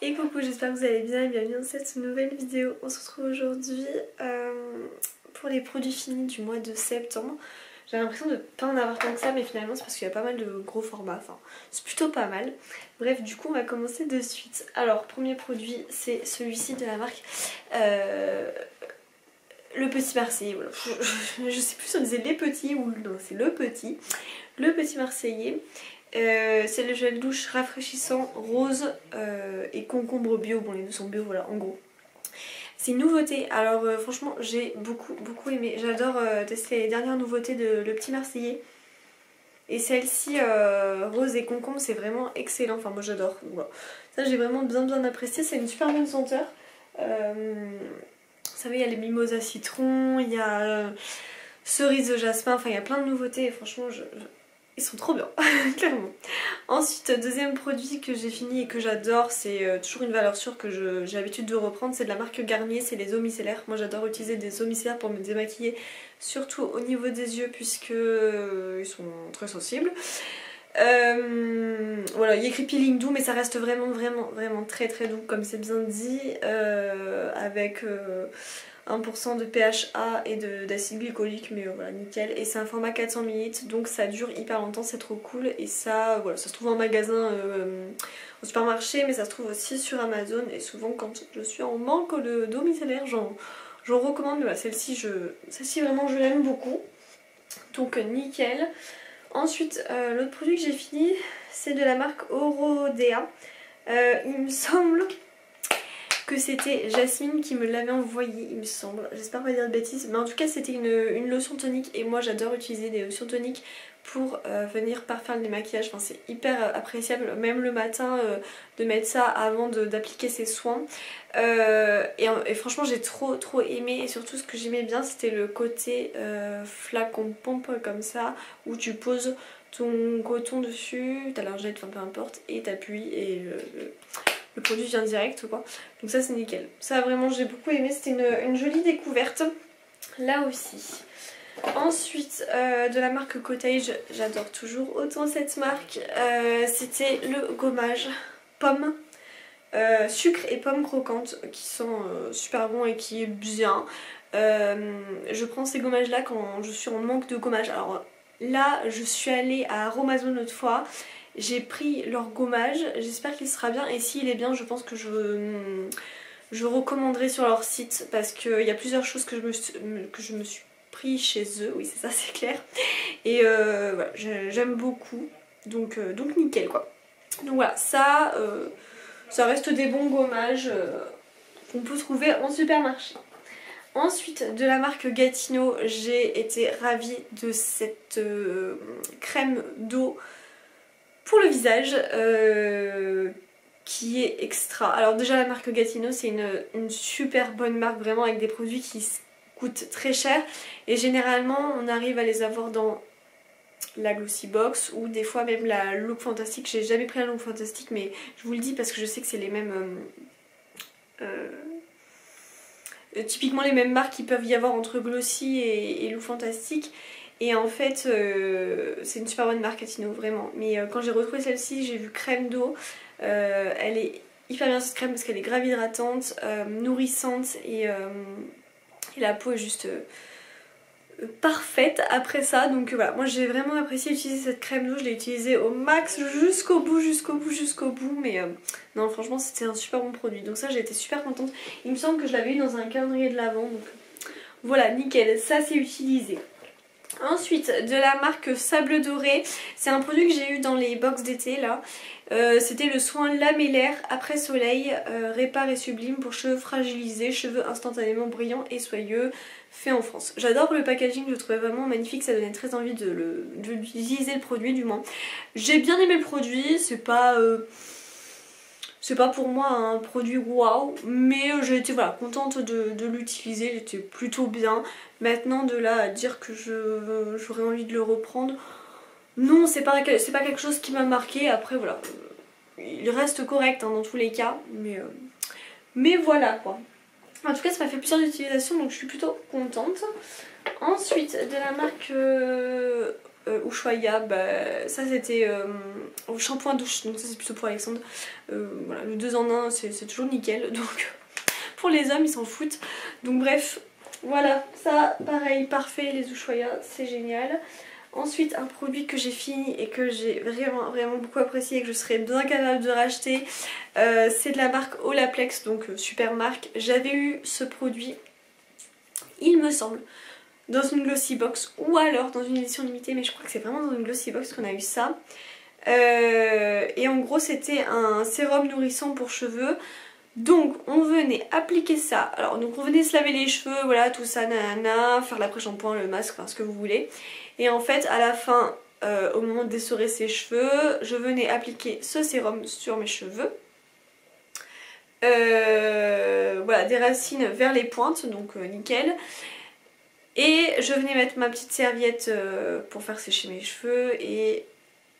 Et coucou, j'espère que vous allez bien et bienvenue dans cette nouvelle vidéo. On se retrouve aujourd'hui pour les produits finis du mois de septembre. J'ai l'impression de ne pas en avoir tant que ça, mais finalement c'est parce qu'il y a pas mal de gros formats, enfin c'est plutôt pas mal. Bref, du coup on va commencer de suite. Alors, premier produit, c'est celui-ci de la marque Le Petit Marseillais. Voilà. Je sais plus si on disait les petits ou non, c'est le petit. Le Petit Marseillais. C'est le gel douche rafraîchissant rose et concombre bio. Bon, les deux sont bio, voilà, en gros. C'est une nouveauté. Alors franchement, j'ai beaucoup aimé. J'adore tester les dernières nouveautés de Le Petit Marseillais. Et celle-ci, rose et concombre, c'est vraiment excellent. Enfin, moi j'adore. Voilà. Ça, j'ai vraiment bien apprécié. C'est une super bonne senteur. Vous savez, il y a les mimosas citron, il y a cerise de jasmin. Enfin, il y a plein de nouveautés. Et franchement, ils sont trop bien, clairement. Ensuite, deuxième produit que j'ai fini et que j'adore, c'est toujours une valeur sûre que j'ai l'habitude de reprendre, c'est de la marque Garnier, c'est les eaux micellaires. Moi j'adore utiliser des eaux micellaires pour me démaquiller, surtout au niveau des yeux puisque ils sont très sensibles. Voilà, il y a écrit peeling doux mais ça reste vraiment très doux comme c'est bien dit, avec 1% de PHA et d'acide glycolique, mais voilà, nickel. Et c'est un format 400 ml, donc ça dure hyper longtemps, c'est trop cool. Et ça, voilà, ça se trouve en magasin, au supermarché, mais ça se trouve aussi sur Amazon. Et souvent, quand je suis en manque d'eau micellaire, j'en recommande. Voilà, celle-ci vraiment, je l'aime beaucoup. Donc, nickel. Ensuite, l'autre produit que j'ai fini, c'est de la marque Orodea. Il me semble que c'était Jasmine qui me l'avait envoyé, il me semble. J'espère pas dire de bêtises, mais en tout cas c'était une lotion tonique et moi j'adore utiliser des lotions toniques pour venir parfaire le démaquillage. Enfin, c'est hyper appréciable, même le matin, de mettre ça avant d'appliquer ses soins. Et franchement j'ai trop aimé, et surtout ce que j'aimais bien c'était le côté flacon pompe comme ça, où tu poses ton coton dessus, ta lingette, enfin peu importe, et t'appuies et le produit vient direct quoi. Donc ça c'est nickel. Ça vraiment j'ai beaucoup aimé, c'était une jolie découverte. Là aussi. Ensuite de la marque Cottage, j'adore toujours autant cette marque. C'était le gommage pomme. Sucre et pommes croquantes qui sont super bons et qui est bien. Je prends ces gommages là quand je suis en manque de gommage. Alors là je suis allée à Aromazone l'autre fois. J'ai pris leur gommage, j'espère qu'il sera bien et s'il est bien je pense que je recommanderai sur leur site parce qu'il y a plusieurs choses que je me suis pris chez eux, oui c'est ça, c'est clair. Et voilà, j'aime beaucoup, donc nickel quoi. Donc voilà, ça reste des bons gommages qu'on peut trouver en supermarché. Ensuite, de la marque Gatineau, j'ai été ravie de cette crème d'eau pour le visage qui est extra. Alors déjà la marque Gatineau c'est une super bonne marque vraiment, avec des produits qui coûtent très cher et généralement on arrive à les avoir dans la Glossy Box ou des fois même la Look Fantastic. J'ai jamais pris la Look Fantastic mais je vous le dis parce que je sais que c'est les mêmes typiquement les mêmes marques qui peuvent y avoir entre Glossy et Look Fantastic. Et en fait c'est une super bonne marque Gatineau vraiment. Mais quand j'ai retrouvé celle-ci, j'ai vu crème d'eau. Elle est hyper bien cette crème parce qu'elle est grave hydratante, nourrissante et la peau est juste parfaite après ça. Donc voilà, moi j'ai vraiment apprécié utiliser cette crème d'eau. Je l'ai utilisée au max jusqu'au bout. Mais non franchement c'était un super bon produit. Donc ça j'ai été super contente. Il me semble que je l'avais eu dans un calendrier de l'Avent. Donc voilà, nickel, ça c'est utilisé. Ensuite, de la marque Sable Doré, c'est un produit que j'ai eu dans les box d'été là. C'était le soin lamellaire après soleil, répare et sublime pour cheveux fragilisés, cheveux instantanément brillants et soyeux, fait en France. J'adore le packaging, je le trouvais vraiment magnifique, ça donnait très envie d'utiliser le produit du moins. J'ai bien aimé le produit, c'est pas pour moi un produit waouh, mais j'ai été voilà, contente de l'utiliser, il était plutôt bien. Maintenant de là à dire que j'aurais envie de le reprendre, non c'est pas quelque chose qui m'a marqué. Après voilà, il reste correct hein, dans tous les cas, mais voilà quoi. En tout cas ça m'a fait plusieurs utilisations donc je suis plutôt contente. Ensuite de la marque Ushuaïa, bah, ça c'était au shampoing douche, donc ça c'est plutôt pour Alexandre. Voilà, le 2 en 1 c'est toujours nickel, donc pour les hommes ils s'en foutent. Donc bref, voilà, ça pareil, parfait, les Ushuaïa, c'est génial. Ensuite, un produit que j'ai fini et que j'ai vraiment beaucoup apprécié et que je serais bien capable de racheter, c'est de la marque Olaplex, donc super marque. J'avais eu ce produit, il me semble, dans une glossy box ou alors dans une édition limitée, mais je crois que c'est vraiment dans une glossy box qu'on a eu ça. Et en gros c'était un sérum nourrissant pour cheveux. Donc on venait appliquer ça, alors donc on venait se laver les cheveux, voilà tout ça, nanana, faire l'après-shampoing, le masque, enfin ce que vous voulez. Et en fait à la fin, au moment d'essorer ses cheveux, je venais appliquer ce sérum sur mes cheveux. Voilà, des racines vers les pointes, donc nickel. Et je venais mettre ma petite serviette pour faire sécher mes cheveux et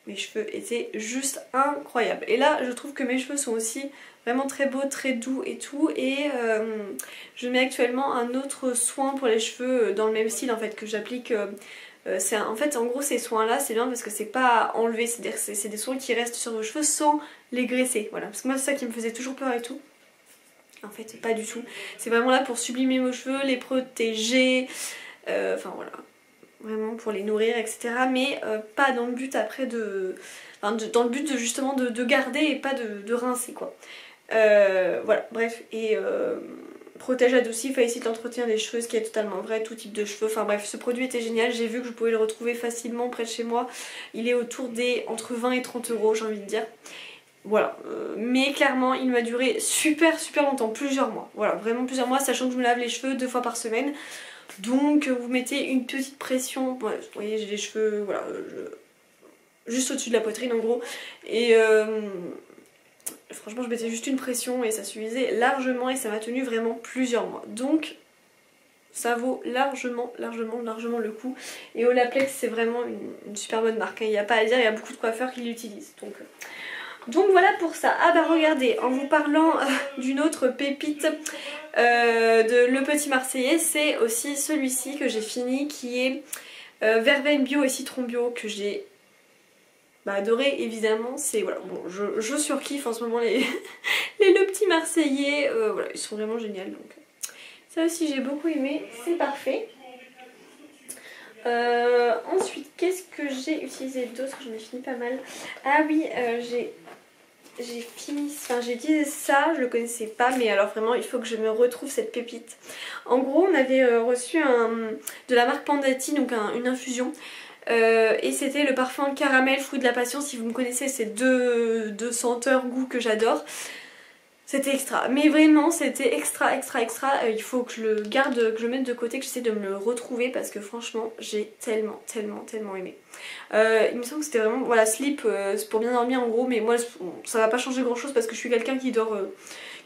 mes cheveux étaient juste incroyables. Et là je trouve que mes cheveux sont aussi vraiment très beaux, très doux et tout. Et je mets actuellement un autre soin pour les cheveux dans le même style en fait que j'applique. En fait en gros ces soins là c'est bien parce que c'est pas à enlever, c'est-à-dire que c'est des soins qui restent sur vos cheveux sans les graisser. Voilà, parce que moi c'est ça qui me faisait toujours peur et tout. En fait pas du tout. C'est vraiment là pour sublimer vos cheveux, les protéger, enfin voilà. Vraiment pour les nourrir etc. Mais pas dans le but après de... Enfin, dans le but de justement de garder et pas de rincer quoi. Voilà, bref, et protège, adoucit, facilite l'entretien des cheveux, ce qui est totalement vrai, tout type de cheveux. Enfin bref, ce produit était génial, j'ai vu que je pouvais le retrouver facilement près de chez moi. Il est autour des entre 20 et 30 euros, j'ai envie de dire. Voilà, mais clairement il m'a duré super longtemps, plusieurs mois. Voilà, vraiment plusieurs mois, sachant que je me lave les cheveux 2 fois par semaine. Donc vous mettez une petite pression, ouais, vous voyez j'ai les cheveux, voilà, juste au-dessus de la poitrine en gros. Et franchement je mettais juste une pression et ça suffisait largement et ça m'a tenu vraiment plusieurs mois. Donc ça vaut largement le coup. Et Olaplex c'est vraiment une super bonne marque, il n'y a pas à dire, il y a beaucoup de coiffeurs qui l'utilisent. Donc voilà pour ça. Ah bah regardez, en vous parlant d'une autre pépite de Le Petit Marseillais, c'est aussi celui-ci que j'ai fini qui est Verveine bio et citron bio que j'ai adoré évidemment. C'est voilà, bon je surkiffe en ce moment les, Le Petit Marseillais, voilà, ils sont vraiment géniaux donc ça aussi j'ai beaucoup aimé, c'est parfait. Ensuite qu'est-ce que j'ai utilisé d'autre, j'en ai fini pas mal. Ah oui, j'ai fini, enfin j'ai utilisé ça, je le connaissais pas mais alors vraiment il faut que je me retrouve cette pépite. En gros on avait reçu de la marque Pandati, donc une infusion et c'était le parfum caramel fruit de la passion. Si vous me connaissez, c'est deux senteurs goût que j'adore. C'était extra, mais vraiment c'était extra. Il faut que je le garde, que je le mette de côté, que j'essaie de me le retrouver parce que franchement j'ai tellement aimé. Il me semble que c'était vraiment, voilà, sleep, c'est pour bien dormir en gros, mais moi ça va pas changer grand chose parce que je suis quelqu'un qui dort,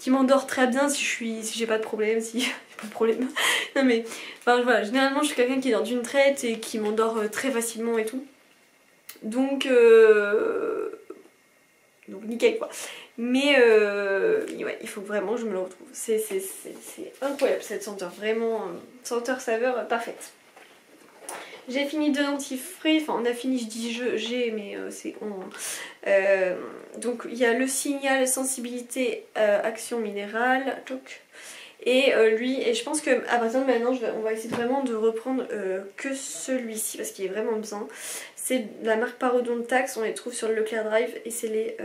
qui m'endort très bien si j'ai pas de problème, si j'ai pas de problème. Non mais, enfin voilà, généralement je suis quelqu'un qui dort d'une traite et qui m'endort très facilement et tout. Donc nickel quoi. Mais ouais, il faut vraiment que je me le retrouve. C'est incroyable cette senteur, vraiment senteur saveur parfaite. J'ai fini 2 dentifrices, enfin on a fini, je dis j'ai mais c'est on. Donc il y a le Signal Sensibilité Action Minérale, et lui, et je pense que à partir de maintenant on va essayer vraiment de reprendre que celui-ci parce qu'il est vraiment bien. C'est la marque Parodontax, on les trouve sur le Leclerc Drive et c'est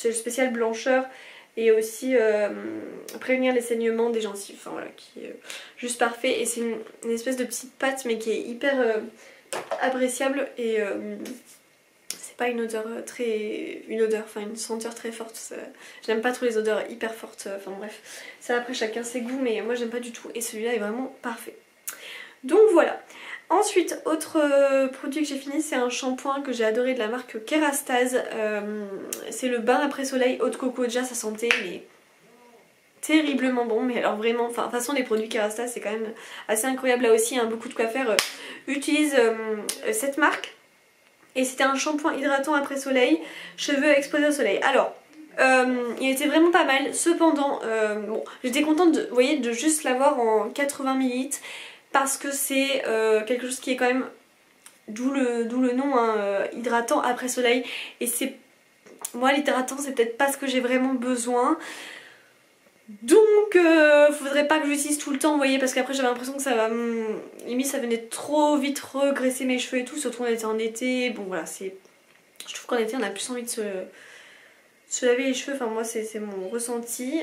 le spécial blancheur et aussi prévenir les saignements des gencives, enfin voilà, qui est juste parfait. Et c'est une espèce de petite pâte mais qui est hyper appréciable et c'est pas une odeur enfin une senteur très forte. J'aime pas trop les odeurs hyper fortes, enfin bref, ça après chacun ses goûts mais moi j'aime pas du tout et celui-là est vraiment parfait. Donc voilà. Ensuite, autre produit que j'ai fini, c'est un shampoing que j'ai adoré de la marque Kerastase. C'est le bain après soleil eau de coco. Déjà ça sentait mais terriblement bon, mais alors vraiment, enfin de toute façon les produits Kerastase c'est quand même assez incroyable. Là aussi hein, beaucoup de coiffeurs utilisent cette marque. Et c'était un shampoing hydratant après soleil, cheveux exposés au soleil. Alors il était vraiment pas mal, cependant bon, j'étais contente de, vous voyez, de juste l'avoir en 80 ml. Parce que c'est quelque chose qui est quand même d'où le nom hein, hydratant après soleil. Et c'est moi l'hydratant c'est peut-être pas ce que j'ai vraiment besoin. Donc faudrait pas que j'utilise tout le temps, vous voyez, parce qu'après j'avais l'impression que ça va... limite ça venait trop vite regresser mes cheveux et tout, surtout on était en été. Bon voilà, c'est... Je trouve qu'en été on a plus envie de se laver les cheveux, enfin moi c'est mon ressenti.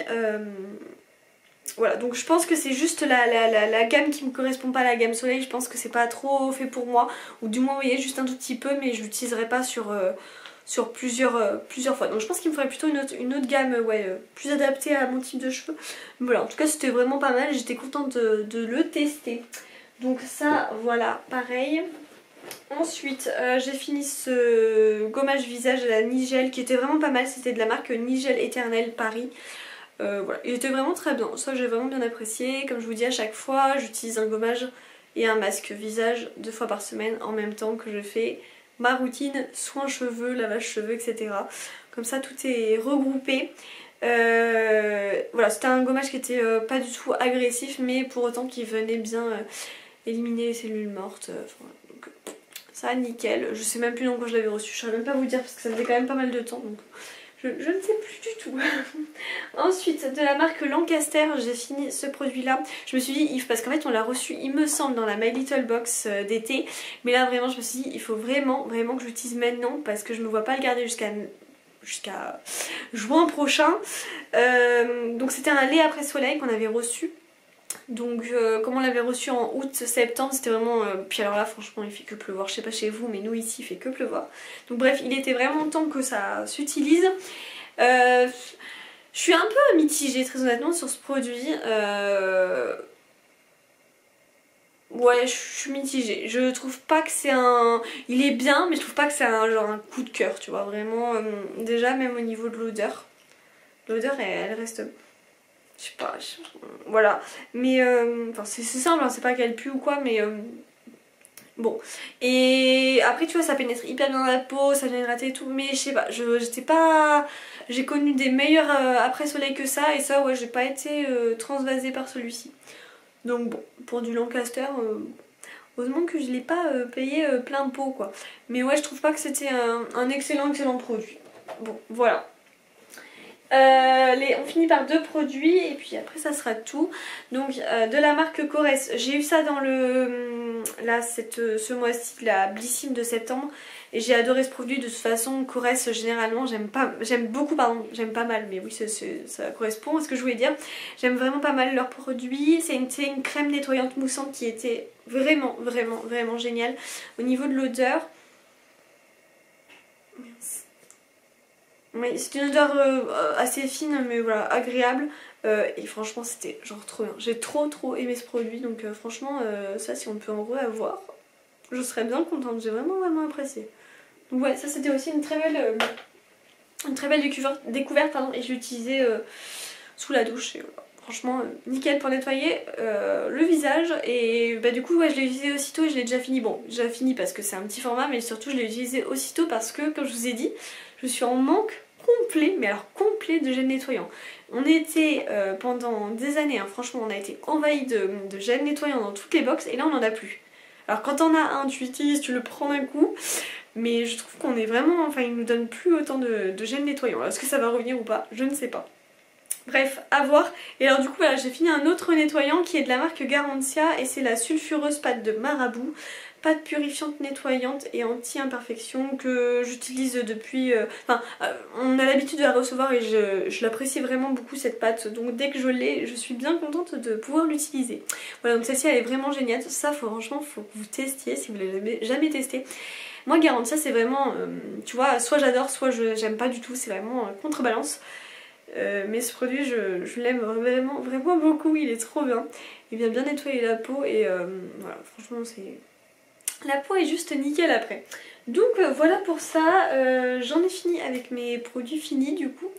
Voilà, donc je pense que c'est juste la gamme qui me correspond pas, la gamme soleil, je pense que c'est pas trop fait pour moi. Ou du moins vous voyez juste un tout petit peu, mais je l'utiliserai pas sur plusieurs fois. Donc je pense qu'il me faudrait plutôt une autre gamme ouais, plus adaptée à mon type de cheveux. Voilà, en tout cas c'était vraiment pas mal, j'étais contente de le tester. Donc ça voilà, pareil. Ensuite j'ai fini ce gommage visage à la Nigel qui était vraiment pas mal, c'était de la marque Nigel Éternel Paris. Voilà, il était vraiment très bien, ça j'ai vraiment bien apprécié. Comme je vous dis à chaque fois, j'utilise un gommage et un masque visage 2 fois par semaine en même temps que je fais ma routine soins cheveux, lavage cheveux, etc. Comme ça tout est regroupé. Voilà, c'était un gommage qui était pas du tout agressif, mais pour autant qui venait bien éliminer les cellules mortes. Donc, ça nickel. Je sais même plus dans quoi je l'avais reçu, je saurais même pas vous dire parce que ça faisait quand même pas mal de temps. Donc je ne sais plus du tout. Ensuite, de la marque Lancaster, j'ai fini ce produit-là. Je me suis dit, parce qu'en fait on l'a reçu, il me semble, dans la My Little Box d'été. Mais là vraiment, je me suis dit, il faut vraiment que je l'utilise maintenant parce que je ne me vois pas le garder jusqu'à juin prochain. Donc c'était un lait après soleil qu'on avait reçu. Donc comme on l'avait reçu en août-septembre, c'était vraiment... puis alors là franchement il fait que pleuvoir, je sais pas chez vous mais nous ici il fait que pleuvoir. Donc bref, il était vraiment temps que ça s'utilise. Je suis un peu mitigée très honnêtement sur ce produit. Ouais, je suis mitigée. Je trouve pas que c'est un... Il est bien mais je trouve pas que c'est genre un coup de cœur, tu vois. Vraiment, déjà même au niveau de l'odeur. L'odeur elle reste... Je sais pas, voilà. Mais enfin c'est simple, hein, c'est pas qu'elle pue ou quoi, mais bon. Et après tu vois ça pénètre hyper bien dans la peau, ça vient hydrater et tout, mais je sais pas, j'étais pas... J'ai connu des meilleurs après soleil que ça, et ça ouais j'ai pas été transvasée par celui-ci. Donc bon, pour du Lancaster, heureusement que je l'ai pas payé plein pot quoi. Mais ouais je trouve pas que c'était un excellent produit. Bon voilà. On finit par 2 produits et puis après ça sera tout. Donc de la marque Coresse, j'ai eu ça dans le là ce mois-ci, la Blissim de septembre, et j'ai adoré ce produit. De toute façon Coresse généralement j'aime beaucoup, pardon, j'aime pas mal, mais oui ça correspond à ce que je voulais dire. J'aime vraiment pas mal leurs produits. C'est une crème nettoyante moussante qui était vraiment géniale. Au niveau de l'odeur, oui, c'est une odeur assez fine mais voilà, agréable, et franchement c'était genre trop bien. J'ai trop aimé ce produit, donc franchement ça si on peut en reavoir, je serais bien contente, j'ai vraiment apprécié. Donc ouais, ça c'était aussi une très belle découverte pardon, et je l'ai utilisé sous la douche et voilà. Franchement nickel pour nettoyer le visage. Et bah du coup ouais, je l'ai utilisé aussitôt et je l'ai déjà fini. Bon, déjà fini parce que c'est un petit format, mais surtout je l'ai utilisé aussitôt parce que comme je vous ai dit, je suis en manque complet, mais alors complet de gel nettoyant. On était pendant des années, hein, franchement on a été envahi de gel nettoyant dans toutes les box et là on n'en a plus. Alors quand on a un, tu l'utilises, tu le prends d'un coup, mais je trouve qu'on est vraiment, enfin il nous donne plus autant de gel nettoyant. Est-ce que ça va revenir ou pas? Je ne sais pas. Bref, à voir. Et alors du coup voilà, j'ai fini un autre nettoyant qui est de la marque Garantia et c'est la sulfureuse pâte de Marabout. Pâte purifiante, nettoyante et anti-imperfection que j'utilise depuis... on a l'habitude de la recevoir et je l'apprécie vraiment beaucoup cette pâte. Donc dès que je l'ai, je suis bien contente de pouvoir l'utiliser. Voilà, donc celle-ci elle est vraiment géniale. Ça franchement faut que vous testiez si vous ne l'avez jamais testé. Moi Garantia c'est vraiment, tu vois, soit j'adore, soit j'aime pas du tout. C'est vraiment contrebalance. Mais ce produit je l'aime vraiment beaucoup, il est trop bien. Il vient bien nettoyer la peau et voilà, franchement c'est... La peau est juste nickel après. Donc voilà pour ça, j'en ai fini avec mes produits finis du coup.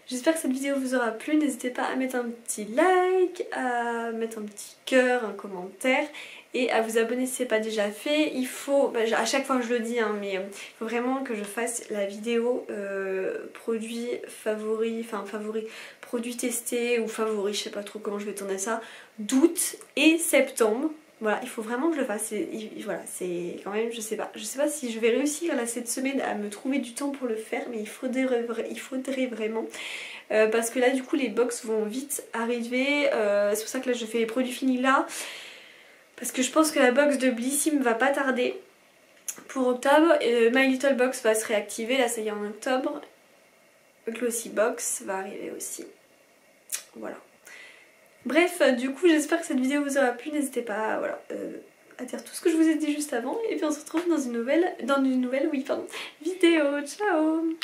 J'espère que cette vidéo vous aura plu, n'hésitez pas à mettre un petit like, à mettre un petit cœur, un commentaire et à vous abonner si ce n'est pas déjà fait. Il faut, à chaque fois je le dis, hein, mais il faut vraiment que je fasse la vidéo produits favoris, produits testés ou favoris, je sais pas trop comment je vais tourner ça, d'août et septembre. Voilà, il faut vraiment que je le fasse. Voilà, c'est quand même, je sais pas si je vais réussir là cette semaine à me trouver du temps pour le faire, mais il faudrait vraiment. Parce que là du coup les box vont vite arriver, c'est pour ça que là je fais les produits finis là. Parce que je pense que la box de Blissim va pas tarder pour octobre. My Little Box va se réactiver, là ça y est en octobre. Glossy Box va arriver aussi. Voilà. Bref, du coup j'espère que cette vidéo vous aura plu, n'hésitez pas voilà, à dire tout ce que je vous ai dit juste avant. Et puis on se retrouve dans une nouvelle vidéo. Ciao!